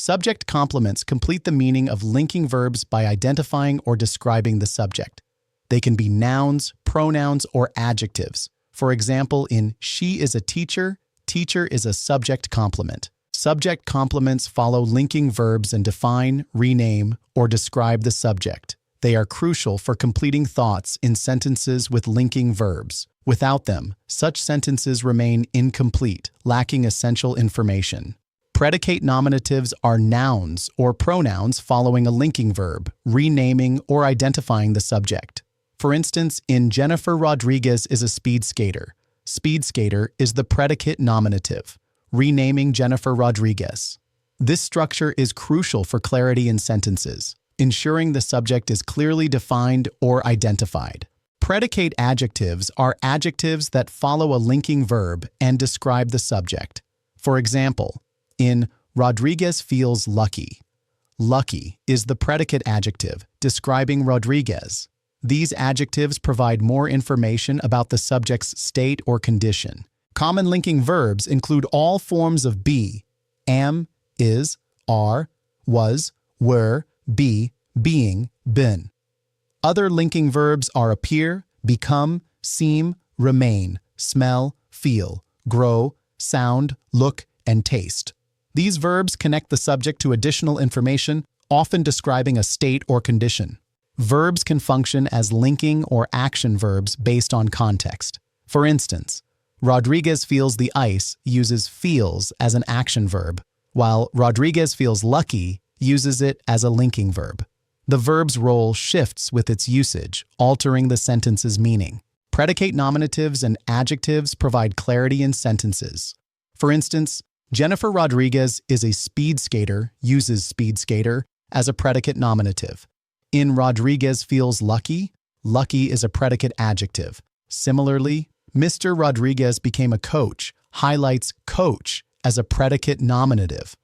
Subject complements complete the meaning of linking verbs by identifying or describing the subject. They can be nouns, pronouns, or adjectives. For example, in "she is a teacher," teacher is a subject complement. Subject complements follow linking verbs and define, rename, or describe the subject. They are crucial for completing thoughts in sentences with linking verbs. Without them, such sentences remain incomplete, lacking essential information. Predicate nominatives are nouns or pronouns following a linking verb, renaming or identifying the subject. For instance, in "Jennifer Rodriguez is a speed skater," speed skater is the predicate nominative, renaming Jennifer Rodriguez. This structure is crucial for clarity in sentences, ensuring the subject is clearly defined or identified. Predicate adjectives are adjectives that follow a linking verb and describe the subject. For example, in "Rodriguez feels lucky," lucky is the predicate adjective describing Rodriguez. These adjectives provide more information about the subject's state or condition. Common linking verbs include all forms of be, am, is, are, was, were, be, being, been. Other linking verbs are appear, become, seem, remain, smell, feel, grow, sound, look, and taste. These verbs connect the subject to additional information, often describing a state or condition. Verbs can function as linking or action verbs based on context. For instance, Rodriguez feels the ice uses feels as an action verb, while Rodriguez feels lucky uses it as a linking verb. The verb's role shifts with its usage, altering the sentence's meaning. Predicate nominatives and adjectives provide clarity in sentences. For instance, Jennifer Rodriguez is a speed skater uses speed skater as a predicate nominative. In Rodriguez feels lucky, lucky is a predicate adjective. Similarly, Mr. Rodriguez became a coach highlights coach as a predicate nominative.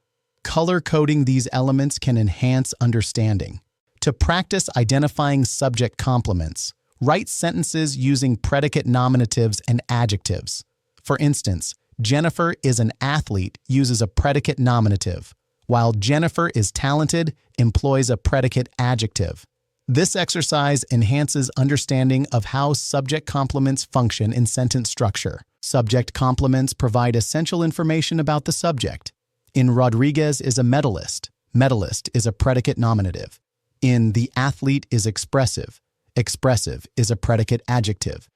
Color-coding these elements can enhance understanding. To practice identifying subject complements, write sentences using predicate nominatives and adjectives. For instance, Jennifer is an athlete uses a predicate nominative, while Jennifer is talented employs a predicate adjective. This exercise enhances understanding of how subject complements function in sentence structure. Subject complements provide essential information about the subject. In Rodriguez is a medalist, medalist is a predicate nominative. In the athlete is expressive, expressive is a predicate adjective.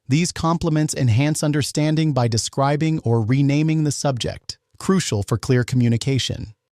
These complements enhance understanding by describing or renaming the subject, crucial for clear communication.